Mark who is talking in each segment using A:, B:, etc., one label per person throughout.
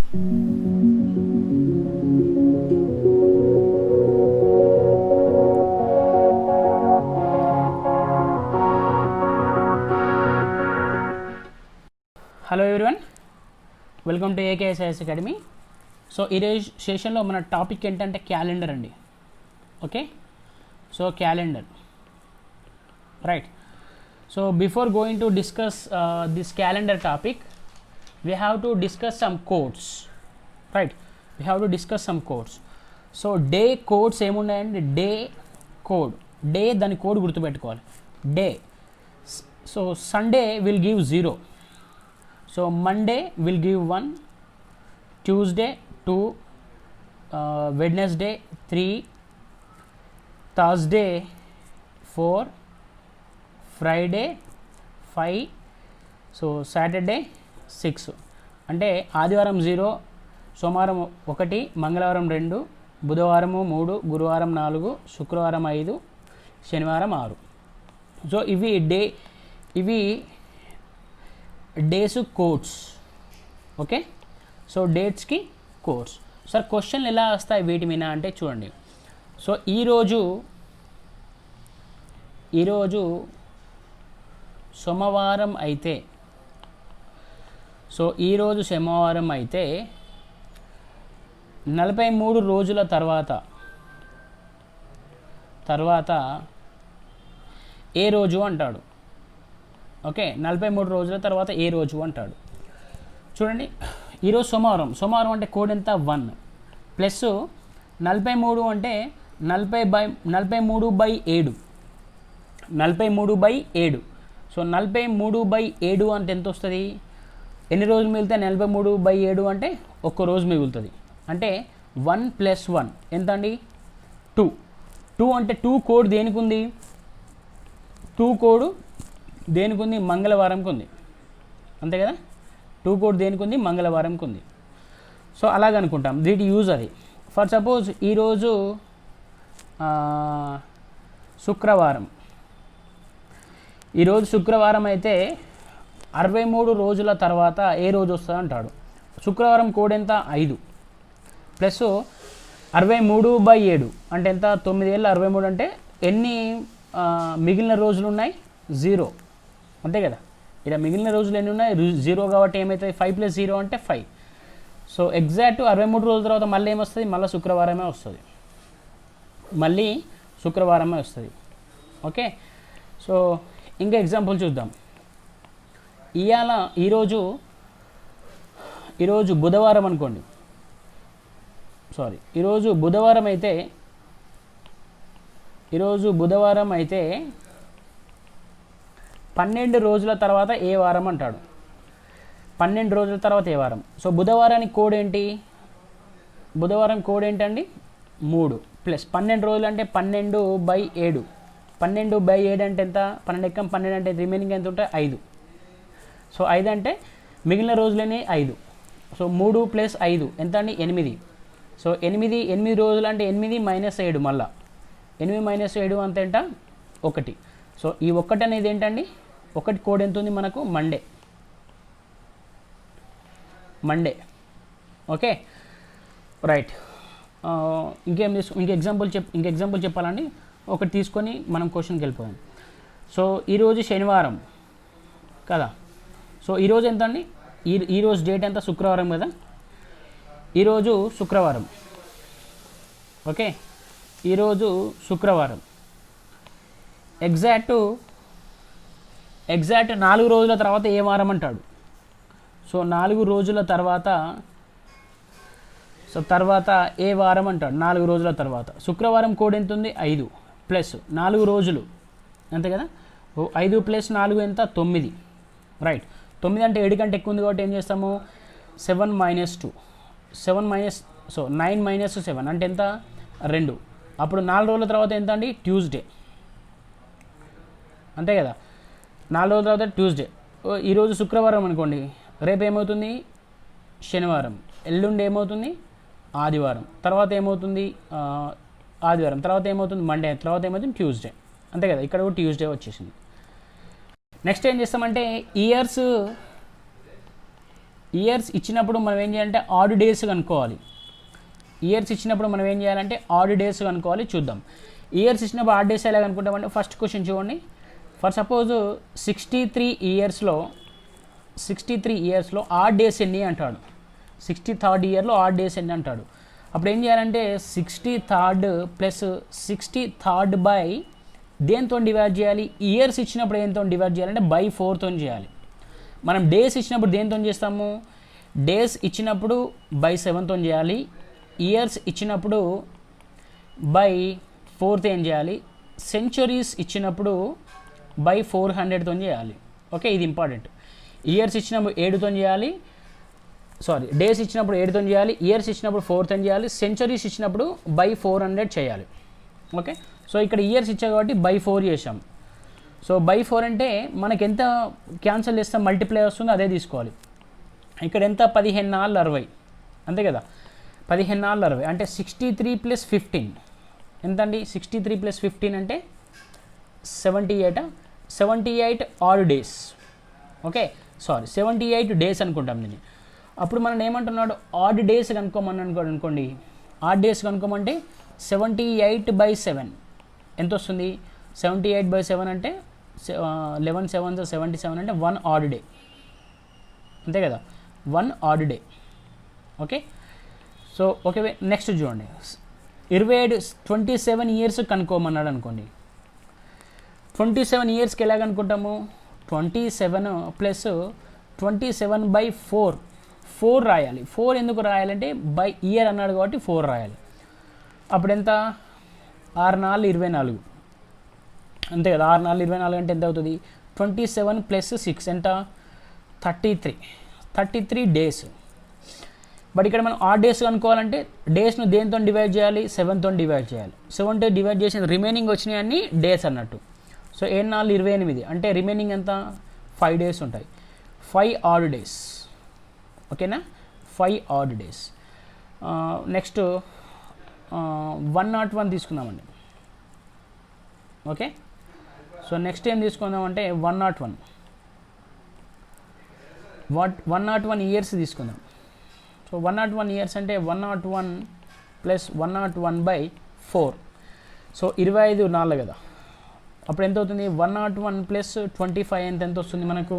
A: Hello everyone, welcome to ఏకేఎస్ఐఎస్ academy. So ఈరోజు సెషన్లో మన టాపిక్ ఏంటంటే క్యాలెండర్ అండి. Okay, so calendar, right. So before going to discuss this calendar topic, we have to discuss some codes, right? We have to discuss some codes. So day codes ఏమున్నాయండి? Day code, day దాని code గుర్తుపెట్టుకోవాలి. Day, so Sunday will give 0, so Monday will give 1, Tuesday 2, Wednesday 3, Thursday 4, Friday 5, so Saturday 6. అంటే ఆదివారం 0, సోమవారం 1, మంగళవారం 2, బుధవారం 3, గురువారం 4, శుక్రవారం 5, శనివారం 6. సో ఇవి డేస్ కోడ్స్. ఓకే, సో డేట్స్కి కోడ్స్. సార్ క్వశ్చన్లు ఎలా వస్తాయి వీటి మీద అంటే చూడండి. సో ఈరోజు సోమవారం అయితే, సో ఈరోజు సోమవారం అయితే 43 రోజుల తర్వాత ఏ రోజు అంటాడు. ఓకే, 43 రోజుల తర్వాత ఏ రోజు అంటాడు. చూడండి, ఈరోజు సోమవారం అంటే కోడ్ ఎంత? 1 ప్లస్ 43 అంటే 43/7, 43/7. సో 43/7 అంటే ఎంత వస్తుంది? ఎన్ని రోజులు మిగిలితే 43/7 అంటే ఒక్క రోజు మిగులుతుంది. అంటే 1 + 1 ఎంత అండి? 2 అంటే 2 కోడ్ దేనికి ఉంది? 2 కోడ్ దేనికి ఉంది? మంగళవారంకి ఉంది, అంతే కదా. 2 కోడ్ దేనికి ఉంది? మంగళవారంకి ఉంది. సో అలాగనుకుంటాం, దీటి యూజ్ అది. ఫర్ సపోజ్ ఈరోజు శుక్రవారం అయితే 63 రోజుల తర్వాత ఏ రోజు వస్తుంది అంటాడు. శుక్రవారం కోడ్ ఎంత? 5 ప్లస్ 63/7 అంటే ఎంత? 9 ఏళ్ళు 63 అంటే ఎన్ని మిగిలిన రోజులు ఉన్నాయి? 0, అంతే కదా. ఇలా మిగిలిన రోజులు ఎన్ని ఉన్నాయి? 0 కాబట్టి ఏమవుతుంది? 5 + 0 అంటే 5. సో ఎగ్జాక్ట్ 63 రోజుల తర్వాత మళ్ళీ ఏమొస్తుంది? మళ్ళీ శుక్రవారమే వస్తుంది. ఓకే, సో ఇంకా ఎగ్జాంపుల్ చూద్దాం. ఈరోజు బుధవారం అనుకోండి. ఈరోజు బుధవారం అయితే 12 రోజుల తర్వాత ఏ వారం అంటాడు. 12 రోజుల తర్వాత ఏ వారం. సో బుధవారానికి కోడ్ ఏంటి? బుధవారం కోడ్ ఏంటండి? 3 ప్లస్ 12 రోజులు అంటే 12/7. 12/7 అంటే ఎంత? 12 12 అంటే రిమైనింగ్ ఎంత ఉంటాయి? 5. సో 5 అంటే మిగిలిన రోజులనే 5. సో 3 + 5 ఎంత అండి? 8. సో 8 రోజులు అంటే 8 - 7, మళ్ళా 8 - 7 అంత ఎంత? 1. సో ఈ 1 అనేది ఏంటండి? 1 కోడ్ ఎంత ఉంది మనకు? మండే. Okay, right. ఇంక ఎగ్జాంపుల్ చెప్పాలండి. ఒకటి తీసుకొని మనం క్వశ్చన్కి వెళ్ళిపోయాం. సో ఈరోజు శనివారం కదా. సో ఈరోజు ఎంత అండి? ఈరోజు డేట్ ఎంత? శుక్రవారం కదా. ఈరోజు శుక్రవారం. ఓకే, ఈరోజు శుక్రవారం. ఎగ్జాక్ట్ 4 రోజుల తర్వాత ఏ వారం అంటాడు. సో 4 రోజుల తర్వాత ఏ వారం అంటాడు? 4 రోజుల తర్వాత. శుక్రవారం కోడ్ ఎంత ఉంది? 5 ప్లస్ 4 రోజులు, అంతే కదా. 5 + 4 ఎంత? 9, రైట్. 9 అంటే 7 కంటే ఎక్కువ ఉంది కాబట్టి ఏం చేస్తాము? 7 - 2, 9 - 7 అంటే ఎంత? 2. అప్పుడు 4 రోజుల తర్వాత ఎంత అండి? ట్యూస్డే, అంతే కదా. 4 రోజుల తర్వాత ట్యూస్డే. ఈరోజు శుక్రవారం అనుకోండి, రేపు ఏమవుతుంది? శనివారం. ఎల్లుండి ఏమవుతుంది? ఆదివారం. తర్వాత ఏమవుతుంది? ఆదివారం. తర్వాత ఏమవుతుంది? మండే. తర్వాత ఏమవుతుంది? ట్యూస్డే, అంతే కదా. ఇక్కడ కూడా ట్యూస్డే వచ్చేసింది. నెక్స్ట్ ఏం చేస్తామంటే ఇయర్స్ ఇచ్చినప్పుడు మనం ఏం చేయాలంటే ఆడ్ డేస్ కనుక్కోవాలి. ఇయర్స్ ఇచ్చినప్పుడు మనం ఏం చేయాలంటే ఆడ్ డేస్ కనుక్కోవాలి. చూద్దాం ఇయర్స్ ఇచ్చినప్పుడు ఆడ్ డేస్ ఎలా కనుక్కుంటామంటే ఫస్ట్ క్వశ్చన్ చూడండి. ఫర్ సపోజ్ 63 ఇయర్స్లో ఆడ్ డేస్ ఎన్ని అంటాడు. 63rd ఇయర్లో ఆడ్ డేస్ ఎన్ని అంటాడు. అప్పుడు ఏం చేయాలంటే 63rd ప్లస్ 63rd బై దేంతో డివైడ్ చేయాలి. ఇయర్స్ ఇచ్చినప్పుడు దేంతో డివైడ్ చేయాలంటే బై 4తో చేయాలి. మనం డేస్ ఇచ్చినప్పుడు దేంతో చేస్తాము, డేస్ ఇచ్చినప్పుడు బై 7తో చేయాలి. ఇయర్స్ ఇచ్చినప్పుడు బై 4తో ఏం చేయాలి. సెంచురీస్ ఇచ్చినప్పుడు బై 400తో చేయాలి. ఓకే, ఇది ఇంపార్టెంట్. ఇయర్స్ ఇచ్చినప్పుడు 7తో చేయాలి, డేస్ ఇచ్చినప్పుడు 7తో చేయాలి, ఇయర్స్ ఇచ్చినప్పుడు 4తో చేయాలి, సెంచురీస్ ఇచ్చినప్పుడు బై 400 చేయాలి. ఓకే, సో ఇక్కడ ఇయర్స్ ఇచ్చా కాబట్టి బై 4 చేసాం. సో బై 4 అంటే మనకి ఎంత క్యాన్సిల్ చేస్తే మల్టిప్లై వస్తుందో అదే తీసుకోవాలి. ఇక్కడ ఎంత 15 నాలుగు 60 అంతే కదా. 15 నాలుగు 60 అంటే 63 + 15 ఎంత అండి. 63 + 15 అంటే 78 ఆడ్ డేస్. ఓకే, 78 డేస్ అనుకుంటాం దీన్ని. అప్పుడు మనం ఏమంటున్నాడు, ఆడ్ డేస్ కనుక్కోమని అనుకోండి. ఆడ్ డేస్ కనుక్కోమంటే 78/7 ఎంత వస్తుంది. 78/7 అంటే 11 7s 77 అంటే 1 ఆడ్ డే అంతే కదా. 1 add day. Okay, so okay next చూడండి. 27 ఇయర్స్ కనుక్కోమన్నాడు అనుకోండి. 27 ఇయర్స్కి ఎలా కనుక్కుంటాము. 27 + 27/4 4 రాయాలి. 4 ఎందుకు రాయాలంటే బై ఇయర్ అన్నాడు కాబట్టి 4 రాయాలి. అప్పుడు ఎంత 6 4 24 అంతే కదా. 6 4 24 అంటే ఎంత అవుతుంది. 27 + 6 ఎంత 33 డేస్. బట్ ఇక్కడ మనం ఆడ్ డేస్ కనుక్కోవాలంటే డేస్ను దేంతో డివైడ్ చేయాలి, 7తో డివైడ్ చేయాలి. 7తో డివైడ్ చేసిన రిమైనింగ్ వచ్చినాయి అన్ని డేస్ అన్నట్టు. సో 7 4 28 అంటే రిమైనింగ్ ఎంత 5 డేస్ ఉంటాయి. 5 ఆడ్ డేస్. ఓకేనా, 5 ఆడ్ డేస్. నెక్స్ట్ 101 తీసుకుందామండి. ఓకే, సో నెక్స్ట్ ఏం తీసుకుందామంటే 101 ఇయర్స్ తీసుకుందాం. సో 101 ఇయర్స్ అంటే 101 + 101/4 సో 25 4 కదా. అప్పుడు ఎంత అవుతుంది. 101 + 25 ఎంత వస్తుంది మనకు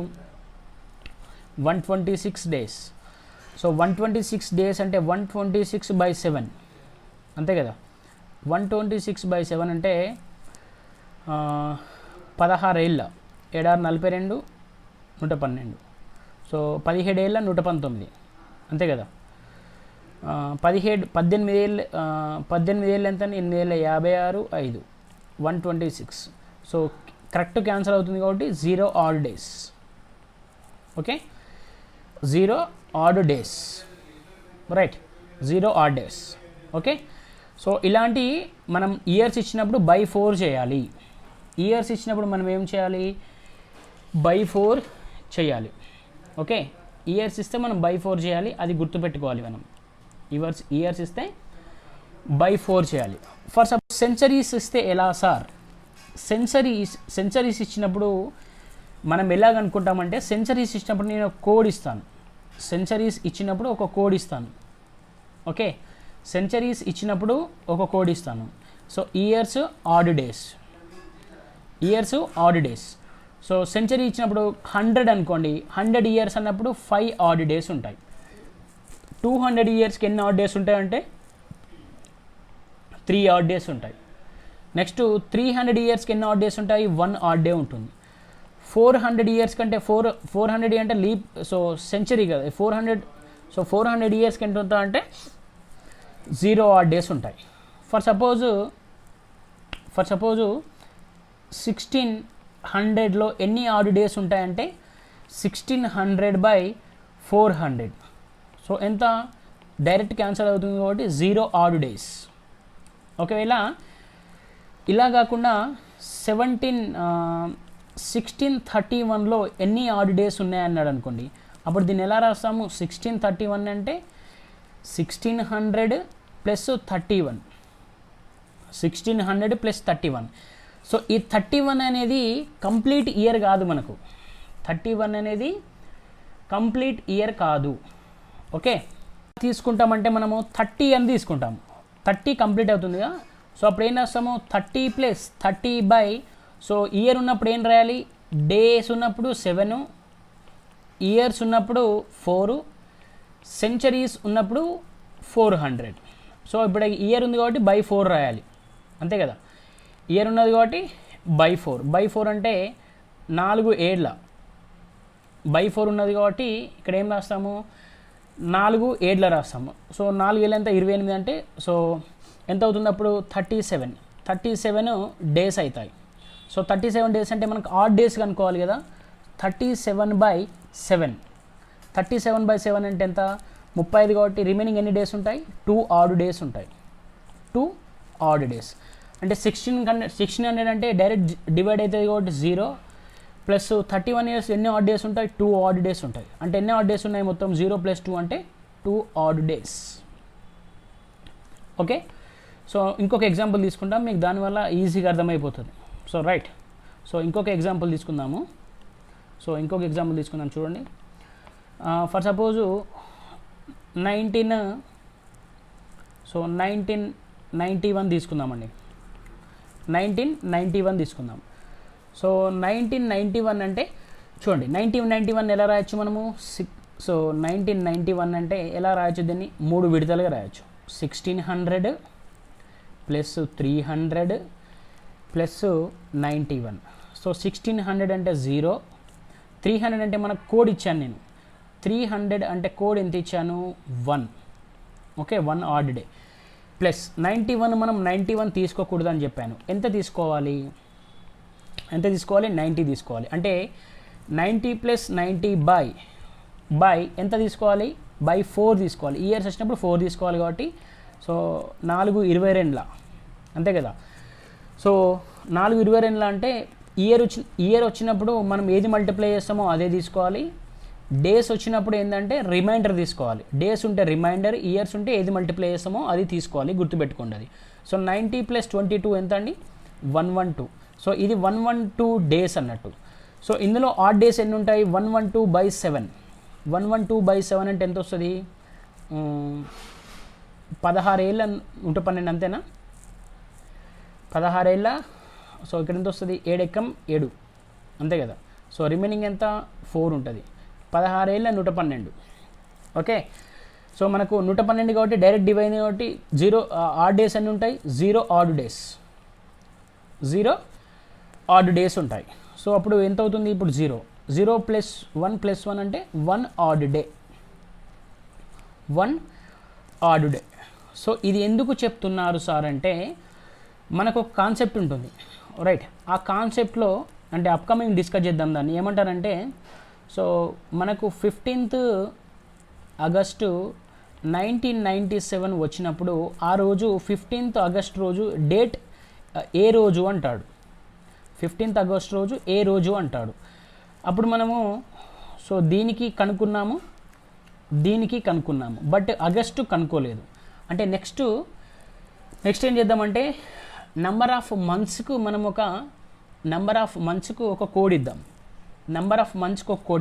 A: 126 డేస్. సో 126 డేస్ అంటే 126/7 అంతే కదా. 126/7 అంటే 16 ఏళ్ళ 7 42 112. సో 17 ఏళ్ళ 119 అంతే కదా. 18 ఏళ్ళు ఎంత 8 ఏళ్ళ 56 5 126. సో కరెక్ట్ క్యాన్సల్ అవుతుంది కాబట్టి 0 odd days. Okay, 0 odd days right. 0 odd days. Okay, so ఇలాంటి మనం ఇయర్స్ ఇచ్చినప్పుడు బై 4 చేయాలి. ఇయర్స్ ఇచ్చినప్పుడు మనం ఏం చేయాలి, బై 4 చేయాలి. ఓకే, ఇయర్స్ ఇస్తే మనం బై 4 చేయాలి, అది గుర్తుపెట్టుకోవాలి మనం. ఇయర్స్ ఇస్తే బై 4 చేయాలి. ఫర్ సపోజ్ సెంచరీస్ ఇస్తే ఎలా సార్. సెంచరీస్ ఇచ్చినప్పుడు మనం ఎలాగనుకుంటామంటే సెంచరీస్ ఇచ్చినప్పుడు నేను ఒక కోడ్ ఇస్తాను. సెంచరీస్ ఇచ్చినప్పుడు ఒక కోడ్ ఇస్తాను. ఓకే, సెంచరీస్ ఇచ్చినప్పుడు ఒక కోడ్ ఇస్తాను. So years add days. So century ఇచ్చినప్పుడు 100 అనుకోండి. 100 ఇయర్స్ అన్నప్పుడు 5 ఆడ్ డేస్ ఉంటాయి. 200 ఇయర్స్కి ఎన్ని ఆడ్ డేస్ ఉంటాయంటే 3 ఆడ్ డేస్ ఉంటాయి. నెక్స్ట్ 300 ఇయర్స్కి ఎన్ని ఆడ్ డేస్ ఉంటాయి 1 ఆడ్ డే ఉంటుంది. 400 ఇయర్స్ కంటే 400 అంటే లీప్. సో సెంచరీ కదా 400. సో 400 ఇయర్స్కి ఎంత ఉంటుంది అంటే 0 ఆడ్ డేస్ ఉంటాయి. ఫర్ సపోజు 1600లో ఎన్ని ఆడ్ డేస్ ఉంటాయంటే 1600/400. సో ఎంత డైరెక్ట్ క్యాన్సల్ అవుతుంది కాబట్టి 0 ఆడ్ డేస్. ఒకవేళ ఇలా కాకుండా 1631లో ఎన్ని ఆడ్ డేస్ ఉన్నాయన్నాడు అనుకోండి. అప్పుడు దీన్ని ఎలా రాస్తాము. 1631 అంటే 1600 + 31. 1600 + 31. సో ఈ 31 అనేది కంప్లీట్ ఇయర్ కాదు మనకు. 31 అనేది కంప్లీట్ ఇయర్ కాదు. ఓకే, తీసుకుంటామంటే మనము 30 అని తీసుకుంటాము. 30 కంప్లీట్ అవుతుందిగా. సో అప్పుడు ఏం రాస్తాము, 30 + 30 సో ఇయర్ ఉన్నప్పుడు ఏం రాయాలి, డేస్ ఉన్నప్పుడు 7, ఇయర్స్ ఉన్నప్పుడు 4, సెంచరీస్ ఉన్నప్పుడు 400. సో ఇప్పుడు ఇయర్ ఉంది కాబట్టి /4 రాయాలి, అంతే కదా. ఇయర్ ఉన్నది కాబట్టి /4 అంటే 4 ఏళ్ళ /4 ఉన్నది కాబట్టి ఇక్కడ ఏం రాస్తాము, 4 ఏళ్ళ రాస్తాము. సో 4 ఏళ్ళు ఎంత, 28 అంటే సో ఎంత అవుతుంది అప్పుడు, 37 డేస్ అవుతాయి. సో 37 డేస్ అంటే మనకు ఆడ్ డేస్ కనుక్కోవాలి కదా. 37/7 అంటే ఎంత, 35 కాబట్టి రిమైనింగ్ ఎన్ని డేస్ ఉంటాయి, 2 ఆడ్ డేస్ ఉంటాయి. 2 ఆడ్ డేస్ అంటే 1600 అంటే డైరెక్ట్ డివైడ్ అవుతుంది కాబట్టి 0 ప్లస్ 31 ఇయర్స్ ఎన్ని ఆడ్ డేస్ ఉంటాయి, 2 ఆడ్ డేస్ ఉంటాయి. అంటే ఎన్ని ఆడ్ డేస్ ఉన్నాయి మొత్తం, 0 + 2 అంటే 2 ఆడ్ డేస్. ఓకే, సో ఇంకొక ఎగ్జాంపుల్ తీసుకుంటాం, మీకు దానివల్ల ఈజీగా అర్థమైపోతుంది. సో రైట్, సో ఇంకొక ఎగ్జాంపుల్ తీసుకుందాము. చూడండి. ఫర్ సపోజు 1991 తీసుకుందామండి. 1991 తీసుకుందాం. సో 1991 అంటే చూడండి, 1991 ఎలా రాయొచ్చు మనము, సో 1991 అంటే ఎలా రాయొచ్చు, దీన్ని 3 విడతలుగా రాయొచ్చు. 1600 + 300 + 91. సో 1600 అంటే 0, 300 అంటే మనకు కోడ్ ఇచ్చాను నేను, 300 అంటే కోడ్ ఎంత ఇచ్చాను, 1. ఓకే, 1 ఆడ్ డే ప్లస్ 91 మనం 91 తీసుకోకూడదు అని చెప్పాను. ఎంత తీసుకోవాలి, 90 తీసుకోవాలి. అంటే 90 + 90 బై ఎంత తీసుకోవాలి, /4 తీసుకోవాలి. ఇయర్స్ వచ్చినప్పుడు 4 తీసుకోవాలి కాబట్టి సో 4 22 అంతే కదా. సో 4 22 అంటే ఇయర్ వచ్చినప్పుడు మనం ఏది మల్టిప్లై చేస్తామో అదే తీసుకోవాలి. డేస్ వచ్చినప్పుడు ఏంటంటే రిమైండర్ తీసుకోవాలి. డేస్ ఉంటే రిమైండర్, ఇయర్స్ ఉంటే ఏది మల్టిప్లై చేస్తామో అది తీసుకోవాలి, గుర్తుపెట్టుకోండి అది. సో 90 + 22 ఎంత అండి, 112. సో ఇది 112 డేస్ అన్నట్టు. సో ఇందులో ఆడ్ డేస్ ఎన్ని ఉంటాయి, 112/7. 112/7 అంటే ఎంత వస్తుంది, 16 ఏళ్ళ 112 అంతేనా, 16 ఏళ్ళ. సో ఇక్కడ ఎంత వస్తుంది, 7 ఎక్కం 7 అంతే కదా. సో రిమైనింగ్ ఎంత, 4 ఉంటుంది. 16 ఏళ్ళ 112. ఓకే, సో మనకు 112 కాబట్టి డైరెక్ట్ డివైడ్ కాబట్టి 0 ఆడ్ డేస్ అన్నీ ఉంటాయి, 0 ఆడ్ డేస్, 0 ఆడ్ డేస్ ఉంటాయి. సో అప్పుడు ఎంత అవుతుంది, ఇప్పుడు 0 + 1 + 1 అంటే 1 add day, 1 add day. So ఇది ఎందుకు చెప్తున్నారు సార్ అంటే మనకు ఒక కాన్సెప్ట్ ఉంటుంది, రైట్. ఆ కాన్సెప్ట్లో అంటే అప్కమింగ్ డిస్కస్ చేద్దాం దాన్ని. ఏమంటారంటే సో మనకు 15th ఆగస్టు 1997 వచ్చినప్పుడు ఆ రోజు 15th ఆగస్ట్ రోజు డేట్ ఏ రోజు అంటాడు, 15th ఆగస్ట్ రోజు ఏ రోజు అంటాడు. అప్పుడు మనము సో దీనికి కనుక్కున్నాము, బట్ ఆగస్టు కనుక్కోలేదు. అంటే నెక్స్ట్ ఏం చేద్దామంటే నెంబర్ ఆఫ్ మంత్స్కు మనం ఒక కోడ్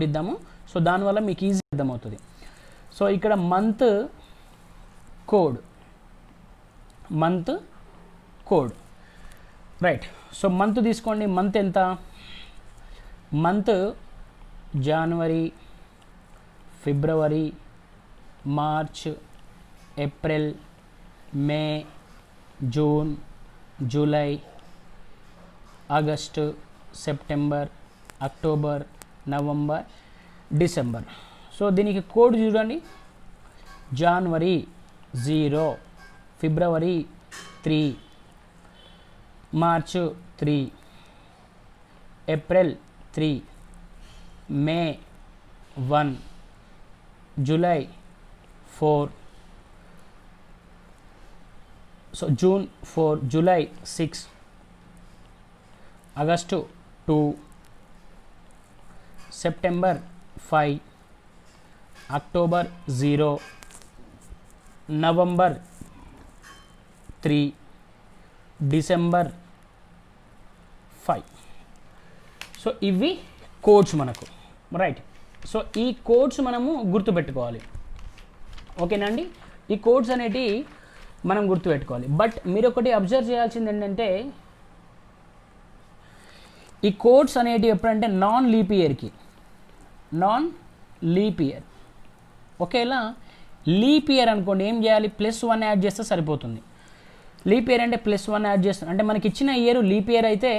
A: ఇద్దాం, సో దానివల్ల మీకు ఈజీ అర్థమవుతుంది. సో ఇక్కడ month code right. So month తీసుకోండి, మంత్ ఎంత, month January, February, March, April, May, June, July, August, September, October, November, December. So దీనికి కోడ్ చూడండి, January 0, February 3, March 3, April 3, May 1, July 4, so June 4, July 6, August 2, September 5, October 0, November 3, December 5. So ఇవి codes మనకు, right. So ఈ codes మనము గుర్తుపెట్టుకోవాలి. ఓకేనండి, ఈ codes అనేటివి మనం గుర్తుపెట్టుకోవాలి. బట్ మీరు ఒకటి అబ్జర్వ్ చేయాల్సింది ఏంటంటే ఈ కోడ్స్ అనేటివి ఎప్పుడంటే నాన్ లీప్ ఇయర్. ఒకేలా లీప్ ఇయర్ అనుకోండి, ఏం చేయాలి, +1 యాడ్ చేస్తే సరిపోతుంది. లీప్ ఇయర్ అంటే +1 యాడ్ చేస్తాం అంటే మనకి ఇచ్చిన ఇయర్ లీప్ ఇయర్ అయితే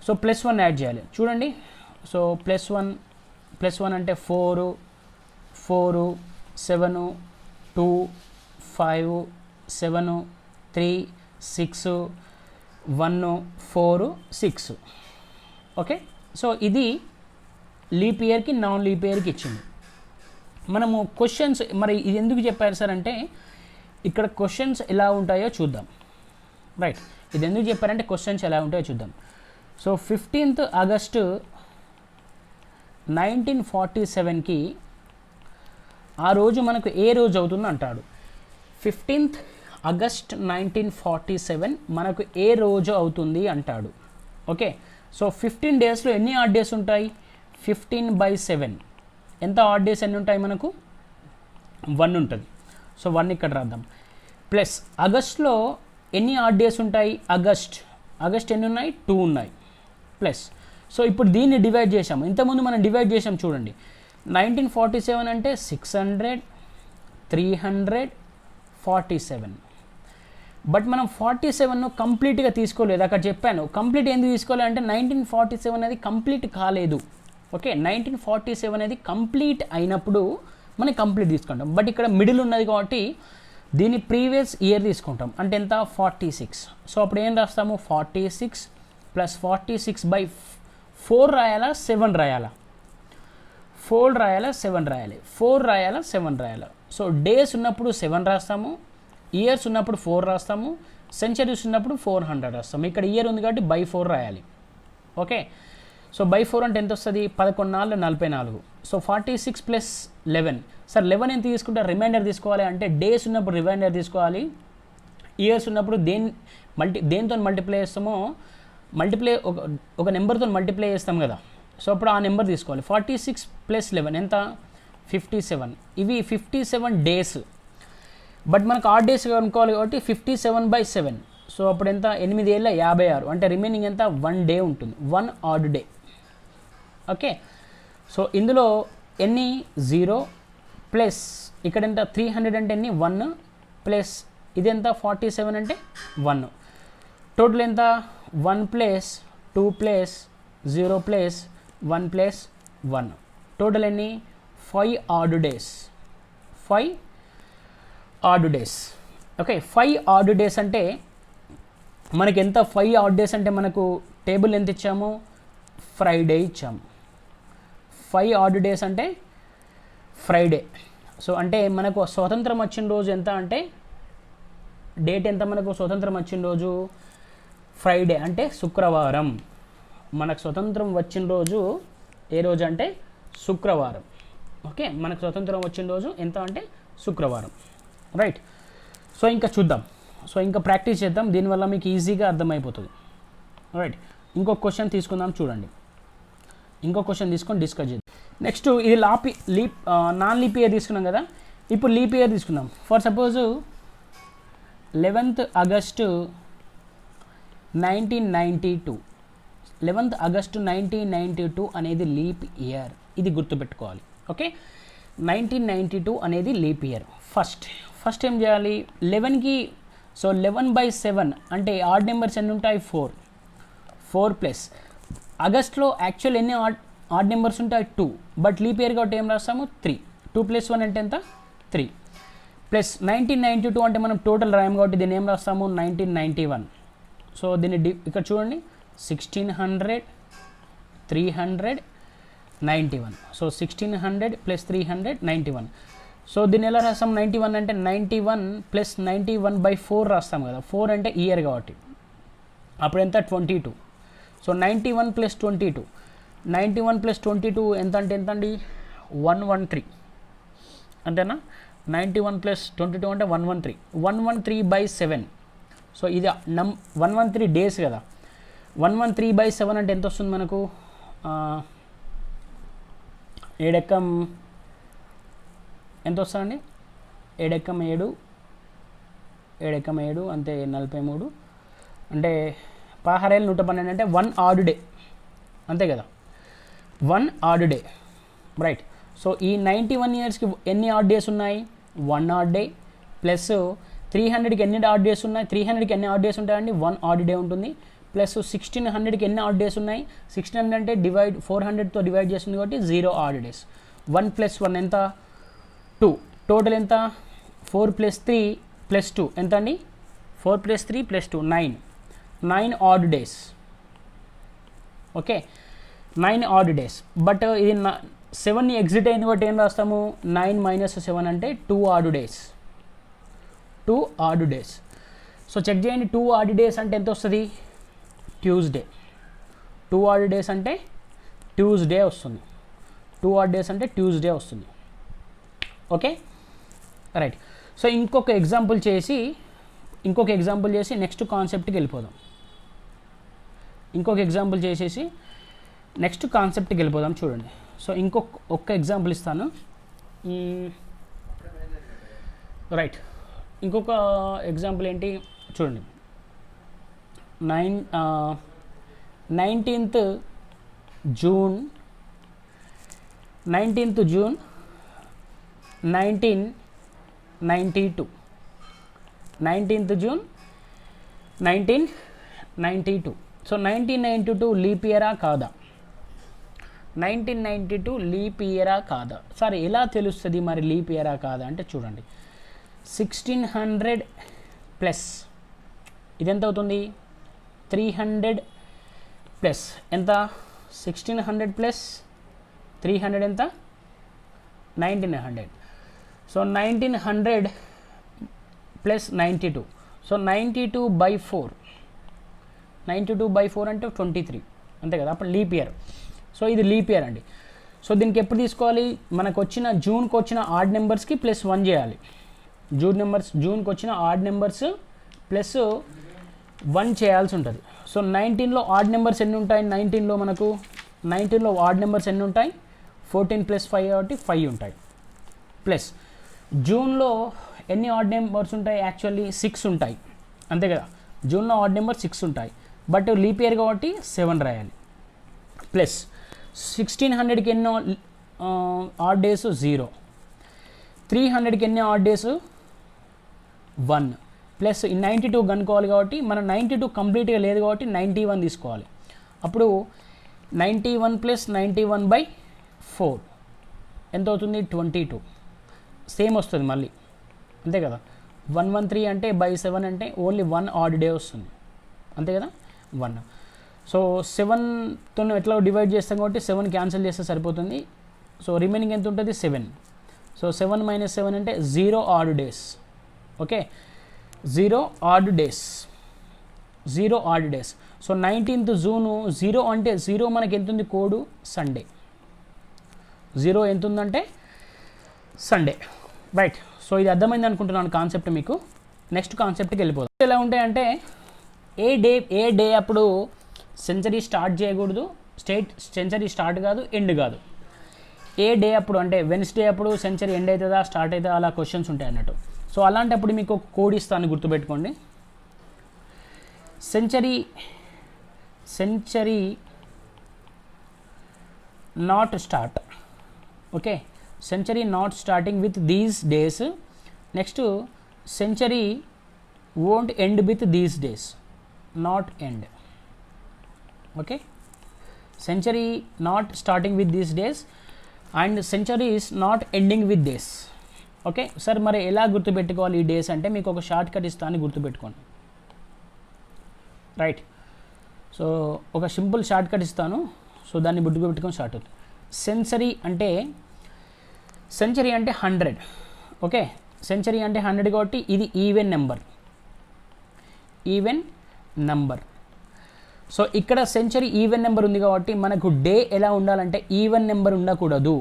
A: సో +1 యాడ్ చేయాలి. చూడండి, సో +1 అంటే 4, 7, 2, 5, 7, 3, 6, 1, 4, 6. ఓకే, సో ఇది లీప్ ఇయర్కి నాన్ లీప్ ఇయర్కి ఇచ్చింది. మనము క్వశ్చన్స్ మరి ఇది ఎందుకు చెప్పారు సార్ అంటే ఇక్కడ క్వశ్చన్స్ ఎలా ఉంటాయో చూద్దాం. రైట్, ఇది ఎందుకు చెప్పారంటే క్వశ్చన్స్ ఎలా ఉంటాయో చూద్దాం. సో 15th ఆగస్టు 1947కి ఆ రోజు మనకు ఏ రోజు అవుతుంది అంటాడు. 15th ఆగస్ట్ 1947 మనకు ఏ రోజు అవుతుంది అంటాడు. ఓకే, సో 15 డేస్లో ఎన్ని ఆడ్ డేస్ ఉంటాయి, 15/7. ఎంత ఆడ్ డేస్ ఎన్ని ఉంటాయి మనకు, 1 ఉంటుంది. సో 1 ఇక్కడ రాద్దాం. ప్లస్ ఆగస్ట్లో ఎన్ని ఆడ్ డేస్ ఉంటాయి, ఆగస్ట్ ఎన్ని ఉన్నాయి, 2 ఉన్నాయి. ప్లస్ సో ఇప్పుడు దీన్ని డివైడ్ చేసాము, ఇంతకుముందు మనం డివైడ్ చేసాం చూడండి. 1947 అంటే 600, 347. బట్ మనం 47ను కంప్లీట్గా తీసుకోలేదు. అక్కడ చెప్పాను కంప్లీట్ ఎందుకు తీసుకోలేదు అంటే 1947 అనేది కంప్లీట్ కాలేదు. ఓకే, 1947 అనేది కంప్లీట్ అయినప్పుడు మనం కంప్లీట్ తీసుకుంటాం. బట్ ఇక్కడ మిడిల్ ఉన్నది కాబట్టి దీని ప్రీవియస్ ఇయర్ తీసుకుంటాం. అంటే ఎంత, 46. సో అప్పుడు ఏం రాస్తాము, 46 + 46/4 రాయాలా, 7 రాయాలా, 4 రాయాలా, 7 రాయాలి, 4 రాయాలా, 7 రాయాలా. సో డేస్ ఉన్నప్పుడు 7 రాస్తాము, ఇయర్స్ ఉన్నప్పుడు 4 రాస్తాము, సెంచరీస్ ఉన్నప్పుడు 400 రాస్తాము. ఇక్కడ ఇయర్ ఉంది కాబట్టి /4 రాయాలి. ఓకే, సో /4 అంటే ఎంత వస్తుంది, 11 × 44. సో 46 + 11. సార్ 11 ఎంత తీసుకుంటే రిమైండర్ తీసుకోవాలి అంటే డేస్ ఉన్నప్పుడు రిమైండర్ తీసుకోవాలి, ఇయర్స్ ఉన్నప్పుడు దేంతో మల్టిప్లై చేస్తామో ఒక నెంబర్తో మల్టిప్లై చేస్తాం కదా, సో అప్పుడు ఆ నెంబర్ తీసుకోవాలి. 46 + 11 ఎంత, 57. ఇవి 57 డేస్. బట్ మనకు ఆడ్ డేస్ అనుకోవాలి కాబట్టి 57/7. సో అప్పుడు ఎంత, 8 ఏళ్ళ 56. అంటే రిమైనింగ్ ఎంత, 1 డే ఉంటుంది, 1 ఆడ్ డే. ఓకే, సో ఇందులో ఎన్ని, 0 ప్లస్ ఇక్కడ ఎంత 300 అంటే ఎన్ని, 1 ప్లస్ ఇది ఎంత 47 అంటే 1. టోటల్ ఎంత, 1 plus 2 plus 0 plus 1 plus 1. Total ఎన్ని, 5 odd days. 5 odd days. Okay, 5 add days అంటే మనకి ఎంత, 5 ఆడ్ డేస్ అంటే మనకు టేబుల్ ఎంత ఇచ్చాము, ఫ్రైడే ఇచ్చాము. 5 ఆడ్ డేస్ అంటే ఫ్రైడే. సో అంటే మనకు స్వతంత్రం వచ్చిన రోజు ఎంత అంటే డేట్ ఎంత, మనకు స్వతంత్రం వచ్చిన రోజు ఫ్రైడే అంటే శుక్రవారం. మనకు స్వతంత్రం వచ్చిన రోజు ఏ రోజు అంటే శుక్రవారం. ఓకే, మనకు స్వతంత్రం వచ్చిన రోజు ఎంత అంటే శుక్రవారం. రైట్, సో ఇంకా చూద్దాం, సో ఇంకా ప్రాక్టీస్ చేద్దాం, దీనివల్ల మీకు ఈజీగా అర్థమైపోతుంది. రైట్, ఇంకొక క్వశ్చన్ తీసుకుందాం చూడండి. ఇంకో క్వశ్చన్ తీసుకొని డిస్కస్ చేద్దాం. నెక్స్ట్ ఇది నాన్ లీప్ ఇయర్ తీసుకున్నాం కదా, ఇప్పుడు లీప్ ఇయర్ తీసుకుందాం. For suppose 11th August 1992. 11th August 1992 అనేది లీప్ ఇయర్, ఇది గుర్తుపెట్టుకోవాలి. ఓకే, 1992 అనేది లీప్ ఇయర్. ఫస్ట్ ఏం చేయాలి, 11కి సో 11/7 అంటే ఆడ్ నెంబర్స్ ఎన్ని ఉంటాయి, 4 ప్లస్ ఆగస్ట్లో యాక్చువల్ ఎన్ని ఆడ్ నెంబర్స్ ఉంటాయి, 2. బట్ లీప్ ఇయర్ కాబట్టి ఏం రాస్తాము, 3. 2 + 1 అంటే ఎంత, 3. ప్లస్ 1992 అంటే మనం టోటల్ రాయం కాబట్టి దీన్ని ఏం రాస్తాము, 1991. సో దీన్ని ఇక్కడ చూడండి, 1600, 300, 91. సో 1600 + 300, 91. సో దీన్ని ఎలా రాస్తాం, 91 అంటే 91 + 91/4 రాస్తాం కదా, 4 అంటే ఇయర్ కాబట్టి అప్పుడు ఎంత, 22. సో 91 + 22, 91 + 22 ఎంత అంటే ఎంత అండి, 113. అంతేనా, 91 + 22 అంటే 113. 113/7. సో ఇది 113 డేస్ కదా, 113/7 అంటే ఎంత వస్తుంది మనకు, ఏడెక్కం ఎంత వస్తుందండి? ఏడెక్కం 7 ఏడెక్కం 7 అంతే 43 అంటే 16,112 అంటే 1 ఆడ్ డే అంతే కదా, 1 ఆడ్ డే రైట్. సో ఈ 91 ఇయర్స్కి ఎన్ని ఆడ్ డేస్ ఉన్నాయి? 1 ఆడ్ డే ప్లస్ 300కి ఎన్ని ఆడ్ డేస్ ఉన్నాయి? 300కి ఎన్ని ఆడ్ డేస్ ఉంటాయండి? 1 ఆడ్ డే ఉంటుంది. ప్లస్ 1600కి ఎన్ని ఆడ్ డేస్ ఉన్నాయి? 1600 అంటే 400తో డివైడ్ చేస్తుంది కాబట్టి 0 ఆడ్ డేస్. 1 + 1 ఎంత? 2. టోటల్ ఎంత? 4 + 3 + 2 ఎంత అండి? 4 + 3 + 2 9 odd days. Okay, 9 odd days. But ఇది 7ని ఎగ్జిట్ అయింది కాబట్టి ఏం రాస్తాము? 9 - 7 అంటే 2 odd days. 2 odd days. So check చేయండి, 2 ఆడ్ డేస్ అంటే ఎంత వస్తుంది? ట్యూస్డే. 2 ఆడ్ డేస్ అంటే ట్యూస్డే వస్తుంది. 2 ఆడ్ డేస్ అంటే ట్యూస్డే వస్తుంది. Okay right. సో ఇంకొక ఎగ్జాంపుల్ చేసి నెక్స్ట్ కాన్సెప్ట్కి వెళ్ళిపోదాం. చూడండి. సో ఒక్క ఎగ్జాంపుల్ ఇస్తాను. రైట్, ఇంకొక ఎగ్జాంపుల్ ఏంటి చూడండి. 19th June 1992. 19th June 1992. So 1992 leap ఇయరా కాదా? 1992 లీప్ ఇయరా కాదా? సరే, ఎలా తెలుస్తుంది మరి లీప్ ఇయరా కాదా అంటే చూడండి. 1600 ప్లస్ ఇది ఎంత అవుతుంది? 300 ప్లస్ ఎంత? 1600 ప్లస్ 300 ఎంత? 1900. So 1900 plus 92. సో 92/4 అంటే 23 అంతే కదా, అప్పుడు లీప్ ఇయర్. సో ఇది లీప్ ఇయర్ అండి. సో దీనికి ఎప్పుడు తీసుకోవాలి? మనకు వచ్చిన జూన్కి వచ్చిన ఆడ్ నెంబర్స్కి +1 చేయాలి. జూన్కి వచ్చిన ఆడ్ నెంబర్స్ +1 చేయాల్సి ఉంటుంది. సో 19లో ఆడ్ నెంబర్స్ ఎన్ని ఉంటాయి? 19లో ఆడ్ నెంబర్స్ ఎన్ని ఉంటాయి? 14 + 5 కాబట్టి 5 ఉంటాయి. ప్లస్ జూన్లో ఎన్ని ఆడ్ నెంబర్స్ ఉంటాయి? యాక్చువల్లీ 6 ఉంటాయి అంతే కదా. జూన్లో ఆడ్ నెంబర్ 6 ఉంటాయి, బట్ లీప్ ఇయర్ కాబట్టి 7 రాయాలి. ప్లస్ 1600కి ఎన్నో ఆడ్ డేస్? 0. 300కి ఎన్ని ఆడ్ డేస్? 1. ప్లస్ 92 కనుక్కోవాలి కాబట్టి మనం 92 కంప్లీట్గా లేదు కాబట్టి 91 తీసుకోవాలి. అప్పుడు 91 + 91/4 ఎంత అవుతుంది? 22. సేమ్ వస్తుంది మళ్ళీ అంతే కదా. 113 అంటే /7 అంటే ఓన్లీ 1 ఆడ్ డే వస్తుంది అంతే కదా, 1. సో 7తో ఎట్లా డివైడ్ చేస్తాం కాబట్టి 7 క్యాన్సిల్ చేస్తే సరిపోతుంది. సో రిమైనింగ్ ఎంత ఉంటుంది? 7. సో 7 - 7 అంటే 0 odd days. Okay, 0 add days. So 19th June 0 అంటే 0 మనకి ఎంత ఉంది? Code Sunday. 0 ఎంత ఉందంటే సండే రైట్. సో ఇది అర్థమైంది అనుకుంటున్నాను కాన్సెప్ట్ మీకు. నెక్స్ట్ కాన్సెప్ట్కి వెళ్ళిపోదాం. ఎలా ఉంటాయంటే ఏ డే అప్పుడు సెంచరీ స్టార్ట్ చేయకూడదు, సెంచరీ స్టార్ట్ కాదు, ఎండ్ కాదు. ఏ డే అప్పుడు అంటే వెన్స్డే అప్పుడు సెంచరీ ఎండ్ అవుతుందా, స్టార్ట్ అవుతుందా, అలా క్వశ్చన్స్ ఉంటాయి అన్నట్టు. సో అలాంటప్పుడు మీకు ఒక కోడ్ ఇస్తాను, గుర్తుపెట్టుకోండి. Century not start. Okay, century not starting with these days. Next century won't end with these days, not end. Okay, century not starting with these days and century is not ending with this. Okay sir, మరి ఎలా గుర్తుపెట్టుకోవాలి ఈ days అంటే మీకు ఒక short cut ఇస్తాను, గుర్తుపెట్టుకోండి. Right, so ఒక సింపుల్ షార్ట్ కట్ ఇస్తాను, సో దాన్ని గుర్తుపెట్టుకొని స్టార్ట్ అవుతుంది. సెంచరీ అంటే 100. ఓకే, సెంచరీ అంటే 100 కాబట్టి ఇది ఈవెన్ నెంబర్. సో ఇక్కడ సెంచరీ ఈవెన్ నెంబర్ ఉంది కాబట్టి మనకు డే ఎలా ఉండాలంటే ఈవెన్ నెంబర్ ఉండకూడదు,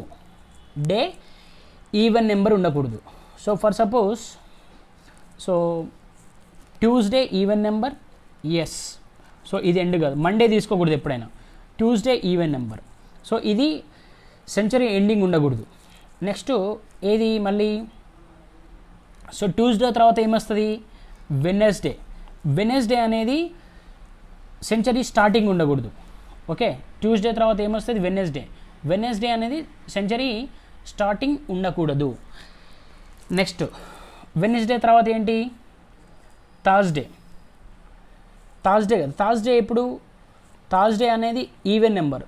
A: so for suppose Tuesday even number, yes. So ఇది ఎండ్ కాదు, మండే తీసుకోకూడదు ఎప్పుడైనా, ట్యూస్డే ఈవెన్ నెంబర్. సో ఇది సెంచరీ ఎండింగ్ ఉండకూడదు. నెక్స్ట్ ఏది మళ్ళీ, సో ట్యూస్డే తర్వాత ఏమొస్తుంది, వెడ్నెస్డే. వెడ్నెస్డే అనేది సెంచరీ స్టార్టింగ్ ఉండకూడదు. ఓకే, ట్యూస్డే తర్వాత ఏమొస్తుంది, వెడ్నెస్డే. వెడ్నెస్డే అనేది సెంచరీ స్టార్టింగ్ ఉండకూడదు. నెక్స్ట్ వెడ్నెస్డే తర్వాత ఏంటి, థర్స్డే. థర్స్డే కదా, థర్స్డే ఎప్పుడు, థర్స్డే అనేది ఈవెన్ నెంబర్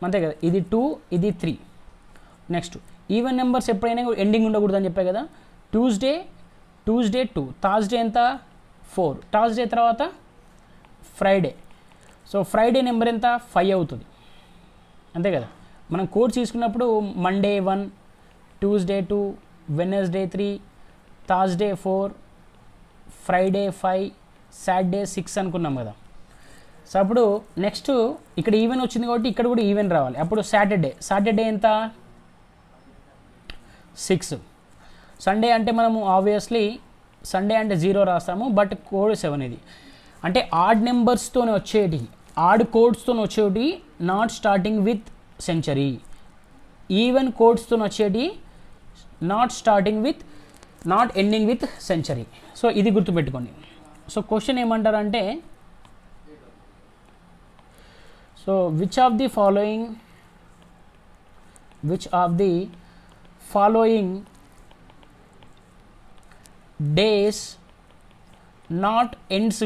A: అంతే కదా, ఇది 2 ఇది 3. నెక్స్ట్ ఈవెన్ నెంబర్స్ ఎప్పుడైనా ఎండింగ్ ఉండకూడదు అని చెప్పే కదా. ట్యూస్డే 2, థర్స్డే ఎంత 4, థర్స్డే తర్వాత ఫ్రైడే. సో ఫ్రైడే నెంబర్ ఎంత 5 అవుతుంది అంతే కదా. మనం కోడ్స్ తీసుకున్నప్పుడు Monday 1, Tuesday 2, Wednesday 3, Thursday 4, Friday 5, Saturday 6 అనుకున్నాం కదా. సో అప్పుడు నెక్స్ట్ ఇక్కడ ఈవెన్ వచ్చింది కాబట్టి ఇక్కడ కూడా ఈవెన్ రావాలి. అప్పుడు సాటర్డే ఎంత 6. సండే అంటే మనము ఆబ్వియస్లీ సండే అంటే 0 రాస్తాము, బట్ కోడ్ 7 ఇది. అంటే ఆడ్ నెంబర్స్తోనే వచ్చేటి, ఆడ్ కోడ్స్తో వచ్చేటి not starting with century. Even కోడ్స్తో వచ్చేటి not starting with, not ending with century. So ఇది గుర్తుపెట్టుకోండి. సో క్వశ్చన్ ఏమంటారంటే, so which of the following days not ends